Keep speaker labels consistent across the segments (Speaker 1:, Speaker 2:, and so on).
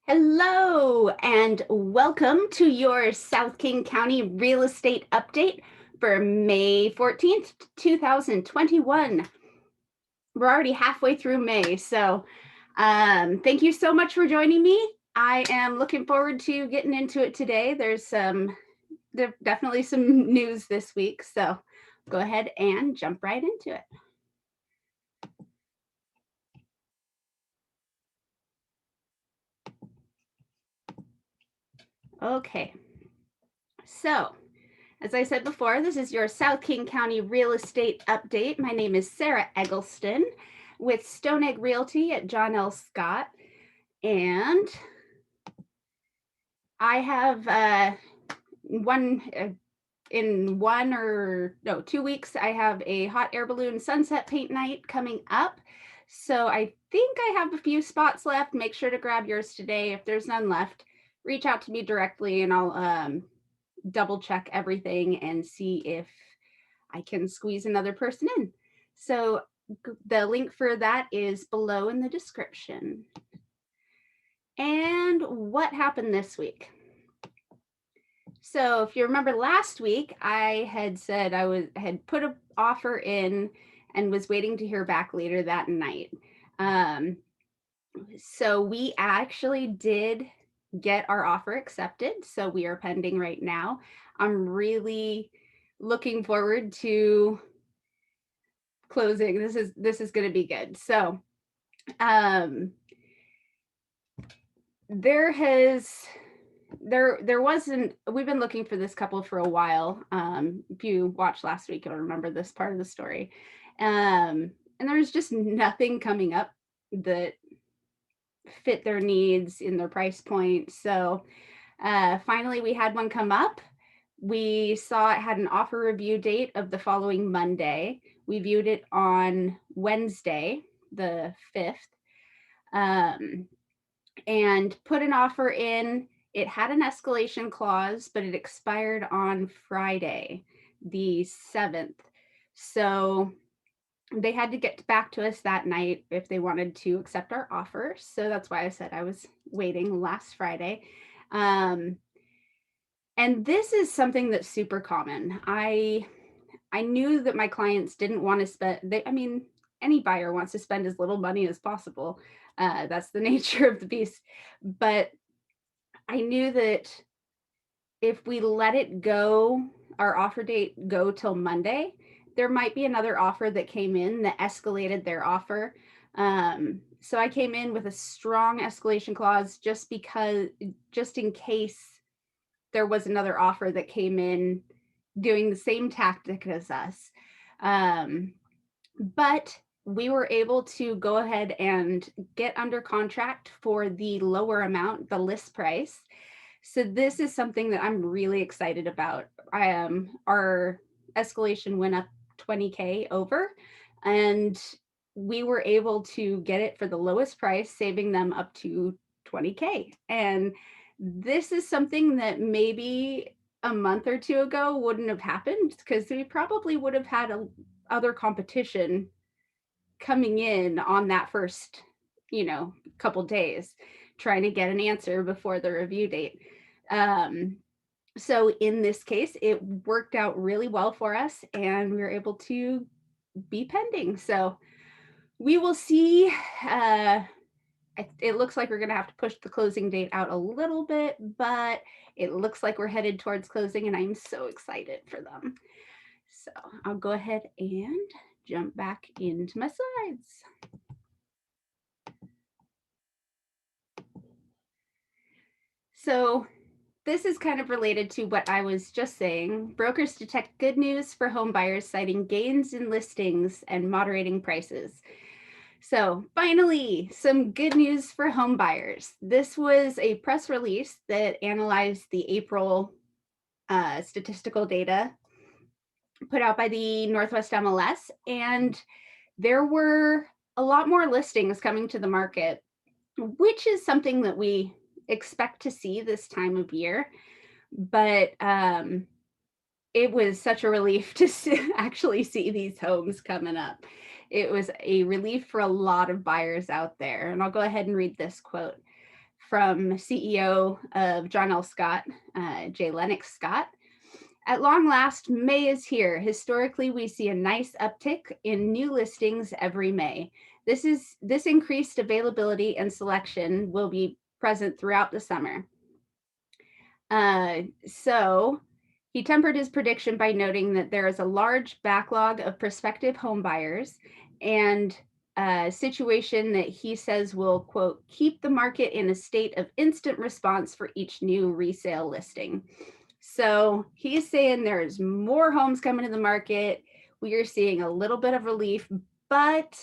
Speaker 1: Hello and welcome to your South King County real estate update for May 14th, 2021. We're already halfway through May, so thank you so much for joining me. I am looking forward to getting into it today. There's definitely some news this week, so go ahead and jump right into it. Okay, so as I said before, this is your South King County real estate update. My name is Sarah Eggleston with Stone Egg Realty at John L. Scott. And I have in 2 weeks, I have a hot air balloon sunset paint night coming up. So I think I have a few spots left. Make sure to grab yours today. If there's none left, reach out to me directly and I'll double check everything and see if I can squeeze another person in. So the link for that is below in the description. And what happened this week? So if you remember last week, I had said had put an offer in and was waiting to hear back later that night. So we actually did get our offer accepted. So we are pending right now. I'm really looking forward to closing. This is going to be good. So there wasn't, we've been looking for this couple for a while. If you watched last week, you'll remember this part of the story. And there's just nothing coming up that fit their needs in their price point. So finally we had one come up. We saw it had an offer review date of the following Monday. We viewed it on Wednesday, the 5th, and put an offer in. It had an escalation clause, but it expired on Friday, the 7th. So they had to get back to us that night if they wanted to accept our offer. So that's why I said I was waiting last Friday. And this is something that's super common. I knew that my clients didn't want to spend, any buyer wants to spend as little money as possible. That's the nature of the beast. But I knew that if we let it go, our offer date go till Monday, there might be another offer that came in that escalated their offer. So I came in with a strong escalation clause just in case there was another offer that came in doing the same tactic as us. But we were able to go ahead and get under contract for the lower amount, the list price. So this is something that I'm really excited about. Our escalation went up 20K over, and we were able to get it for the lowest price, saving them up to 20K. And this is something that maybe a month or two ago wouldn't have happened because we probably would have had other competition coming in on that first, couple days trying to get an answer before the review date. So in this case, it worked out really well for us and we were able to be pending. So we will see. It looks like we're going to have to push the closing date out a little bit, but it looks like we're headed towards closing and I'm so excited for them. So I'll go ahead and jump back into my slides. So this is kind of related to what I was just saying. Brokers detect good news for home buyers, citing gains in listings and moderating prices. So finally, some good news for home buyers. This was a press release that analyzed the April statistical data put out by the Northwest MLS, and there were a lot more listings coming to the market, which is something that we expect to see this time of year. But it was such a relief to actually see these homes coming up. It was a relief for a lot of buyers out there. And I'll go ahead and read this quote. from CEO of John L. Scott, J. Lennox Scott. At long last, May is here. Historically, we see a nice uptick in new listings every May. This increased availability and selection will be present throughout the summer. So he tempered his prediction by noting that there is a large backlog of prospective home buyers and a situation that he says will, quote, keep the market in a state of instant response for each new resale listing. So he's saying there's more homes coming to the market. We are seeing a little bit of relief, but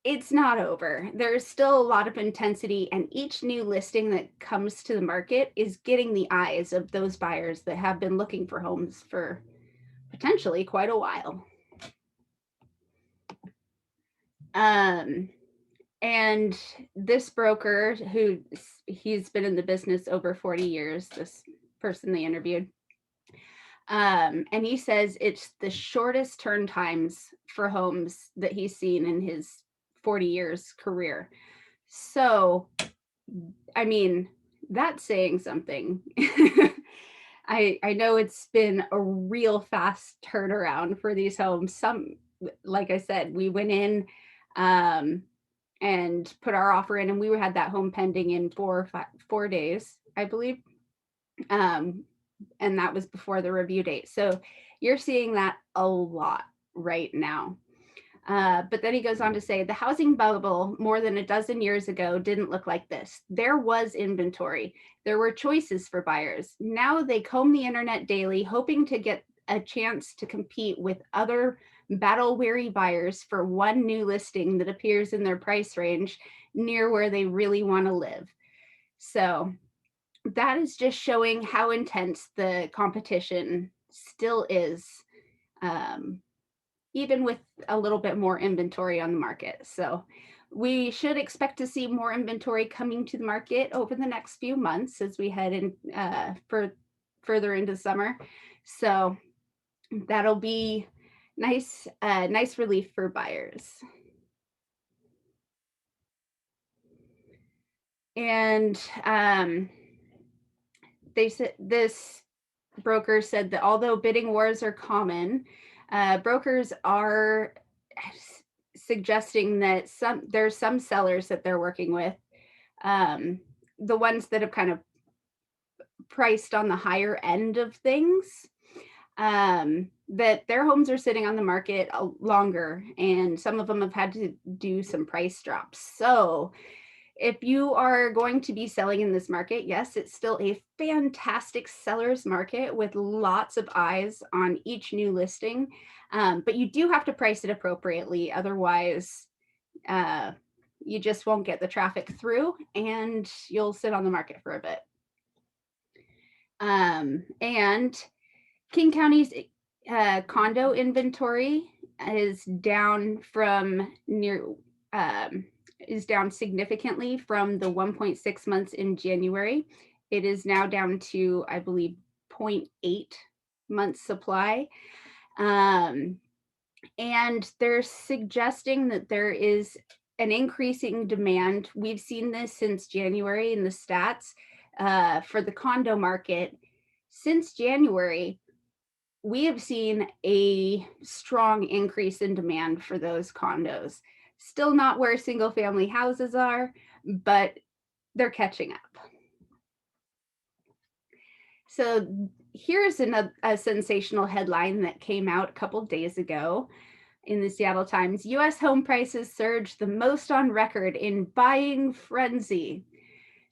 Speaker 1: it's not over. There's still a lot of intensity, and each new listing that comes to the market is getting the eyes of those buyers that have been looking for homes for potentially quite a while. And this broker, who he's been in the business over 40 years, this person they interviewed, and he says it's the shortest turn times for homes that he's seen in his 40 years career. So, I mean, that's saying something. I know it's been a real fast turnaround for these homes. Some, like I said, we went in and put our offer in, and we had that home pending in 4 days, I believe. And that was before the review date. So you're seeing that a lot right now. But then he goes on to say the housing bubble more than a dozen years ago didn't look like this. There was inventory. There were choices for buyers. Now they comb the internet daily, hoping to get a chance to compete with other battle-weary buyers for one new listing that appears in their price range near where they really want to live. So that is just showing how intense the competition still is, even with a little bit more inventory on the market. So we should expect to see more inventory coming to the market over the next few months as we head in further into summer. So that'll be nice relief for buyers. And they said this broker said that although bidding wars are common, brokers are suggesting that there's some sellers that they're working with, the ones that have kind of priced on the higher end of things, that their homes are sitting on the market longer, and some of them have had to do some price drops. So if you are going to be selling in this market, yes, it's still a fantastic seller's market with lots of eyes on each new listing, but you do have to price it appropriately. Otherwise, you just won't get the traffic through and you'll sit on the market for a bit. And King County's condo inventory is down significantly from the 1.6 months in January. It is now down to, I believe, 0.8 months supply. And they're suggesting that there is an increasing demand. We've seen this since January in the stats for the condo market. Since January, we have seen a strong increase in demand for those condos. Still not where single family houses are, but they're catching up. So here's a sensational headline that came out a couple days ago in the Seattle Times. U.S. home prices surged the most on record in buying frenzy.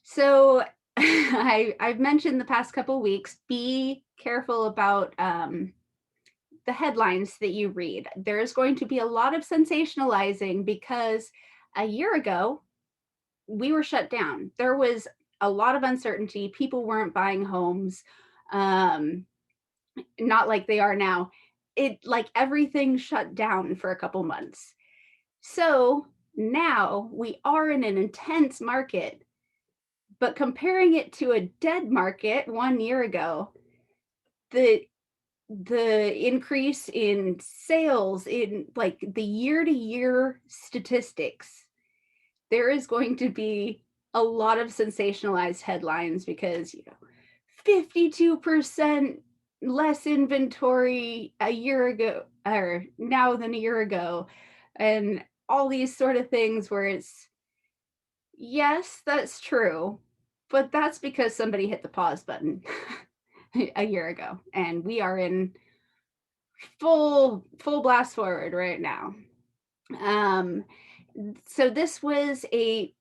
Speaker 1: So I've mentioned the past couple weeks, be careful about the headlines that you read. There's going to be a lot of sensationalizing because a year ago, we were shut down. There was a lot of uncertainty. People weren't buying homes, not like they are now. Like everything shut down for a couple months. So now we are in an intense market, but comparing it to a dead market 1 year ago, the increase in sales, in like the year-to-year statistics, there is going to be a lot of sensationalized headlines because, 52% less inventory a year ago or now than a year ago, and all these sort of things where it's, yes, that's true, but that's because somebody hit the pause button a year ago, and we are in full blast forward right now. Um, so this was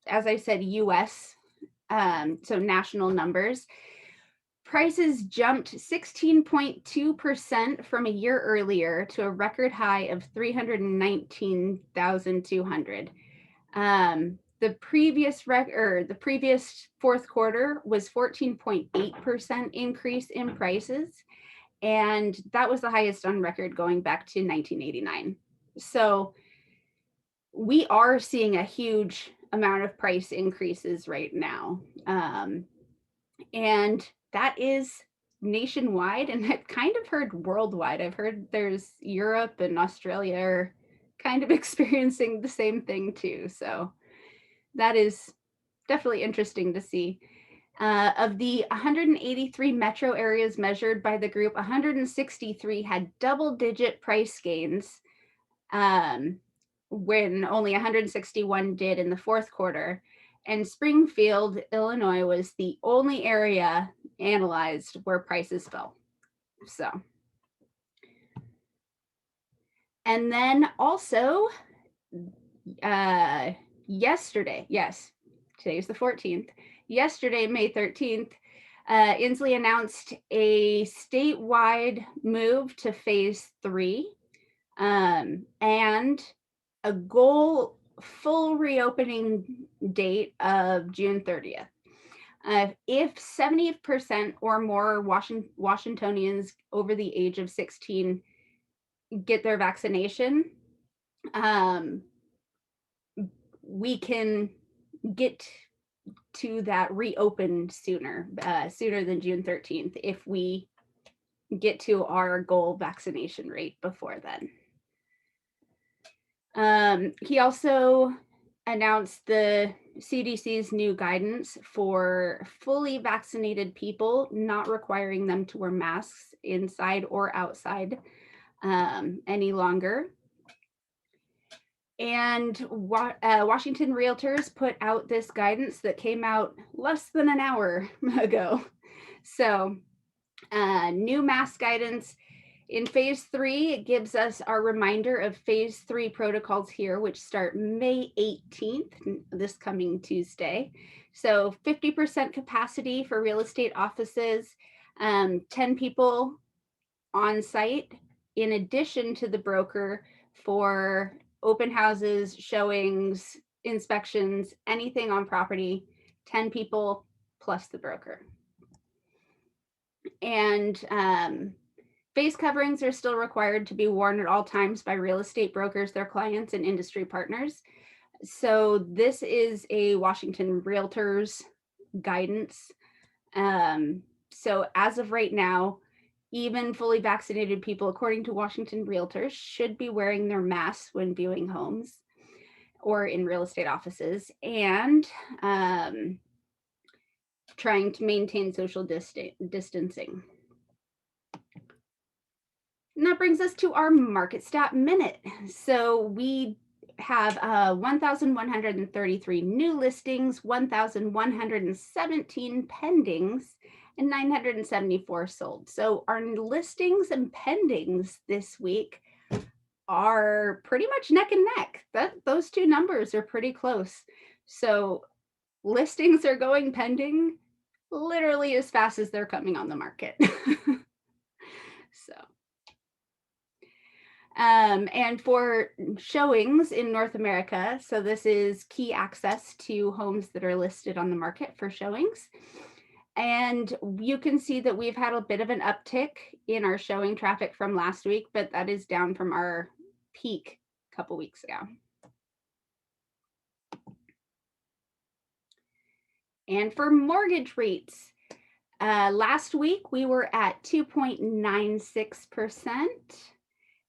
Speaker 1: as I said, US, so national numbers. Prices jumped 16.2% from a year earlier to a record high of 319,200. The previous fourth quarter was 14.8% increase in prices, and that was the highest on record going back to 1989. So we are seeing a huge amount of price increases right now. And that is nationwide, and I've kind of heard worldwide. I've heard there's Europe and Australia are kind of experiencing the same thing too. So that is definitely interesting to see. Of the 183 metro areas measured by the group, 163 had double-digit price gains, when only 161 did in the fourth quarter. And Springfield, Illinois was the only area analyzed where prices fell. So, and then also yesterday, yes, today's the 14th. Yesterday, May 13th, Inslee announced a statewide move to phase 3, and a goal full reopening date of June 30th. If 70% or more Washingtonians over the age of 16 get their vaccination, we can get to that reopened sooner than June 13th if we get to our goal vaccination rate before then. He also announced the CDC's new guidance for fully vaccinated people, not requiring them to wear masks inside or outside any longer. And Washington Realtors put out this guidance that came out less than an hour ago. So new mask guidance. In phase 3, it gives us our reminder of phase 3 protocols here, which start May 18th, this coming Tuesday. So 50% capacity for real estate offices, 10 people on site, in addition to the broker for open houses, showings, inspections, anything on property, 10 people plus the broker. And face coverings are still required to be worn at all times by real estate brokers, their clients, and industry partners. So this is a Washington Realtors guidance. So as of right now, even fully vaccinated people, according to Washington Realtors, should be wearing their masks when viewing homes or in real estate offices, and trying to maintain social distancing. And that brings us to our market stat minute. So we have 1,133 new listings, 1,117 pendings, and 974 sold. So our listings and pendings this week are pretty much neck and neck. Those two numbers are pretty close. So listings are going pending literally as fast as they're coming on the market. So. And for showings in North America, so this is key access to homes that are listed on the market for showings. And you can see that we've had a bit of an uptick in our showing traffic from last week, but that is down from our peak a couple weeks ago. And for mortgage rates, last week we were at 2.96%.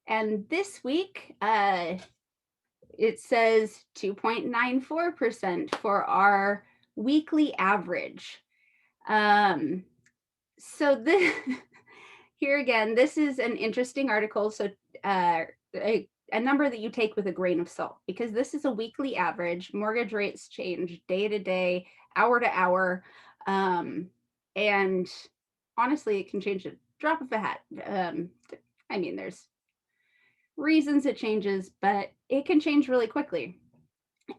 Speaker 1: And this week, it says 2.94% for our weekly average. Um, so this here again, this is an interesting article. So a number that you take with a grain of salt, because this is a weekly average. Mortgage rates change day to day, hour to hour, and honestly, it can change a drop of a hat. I mean, there's reasons it changes, but it can change really quickly.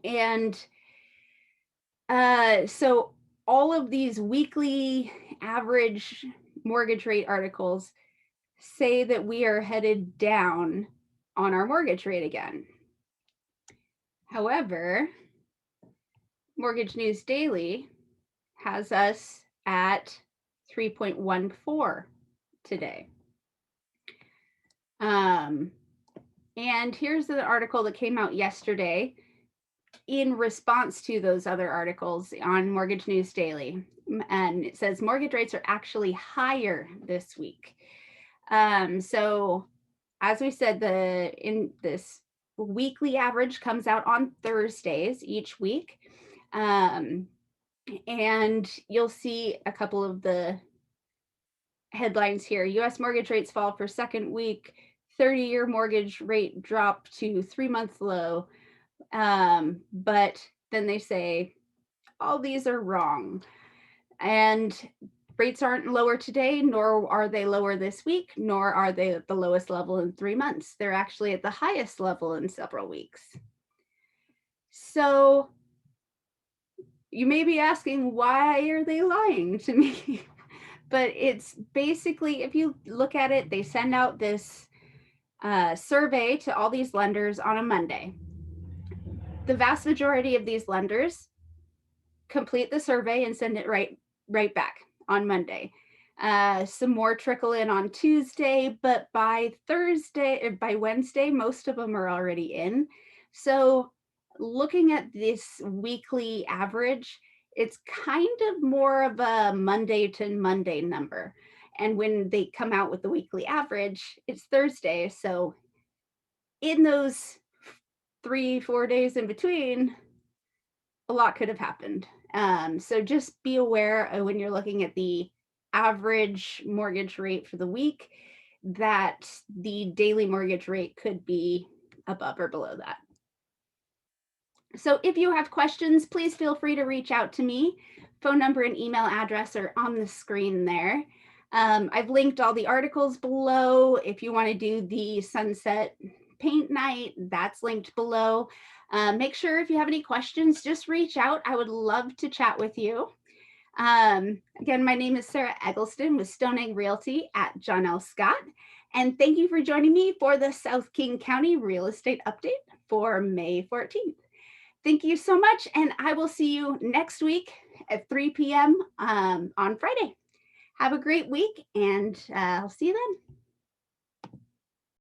Speaker 1: And so all of these weekly average mortgage rate articles say that we are headed down on our mortgage rate again. However, Mortgage News Daily has us at 3.14 today. And here's the article that came out yesterday in response to those other articles on Mortgage News Daily. And it says mortgage rates are actually higher this week. So as we said, in this weekly average comes out on Thursdays each week. And you'll see a couple of the headlines here. US mortgage rates fall for second week. 30-year mortgage rate dropped to 3-month low. But then they say, all these are wrong. And rates aren't lower today, nor are they lower this week, nor are they at the lowest level in 3 months. They're actually at the highest level in several weeks. So you may be asking, why are they lying to me? But it's basically, if you look at it, they send out this survey to all these lenders on a Monday. The vast majority of these lenders complete the survey and send it right back on Monday. Some more trickle in on Tuesday, but by Wednesday, most of them are already in. So looking at this weekly average, it's kind of more of a Monday to Monday number. And when they come out with the weekly average, it's Thursday. So in those 3-4 days in between, a lot could have happened. So just be aware when you're looking at the average mortgage rate for the week that the daily mortgage rate could be above or below that. So if you have questions, please feel free to reach out to me. Phone number and email address are on the screen there. I've linked all the articles below. If you want to do the sunset paint night, that's linked below. Make sure if you have any questions, just reach out. I would love to chat with you. Again, my name is Sarah Eggleston with Stone Egg Realty at John L. Scott. And thank you for joining me for the South King County Real Estate Update for May 14th. Thank you so much, and I will see you next week at 3 p.m. On Friday. Have a great week, and I'll see you then.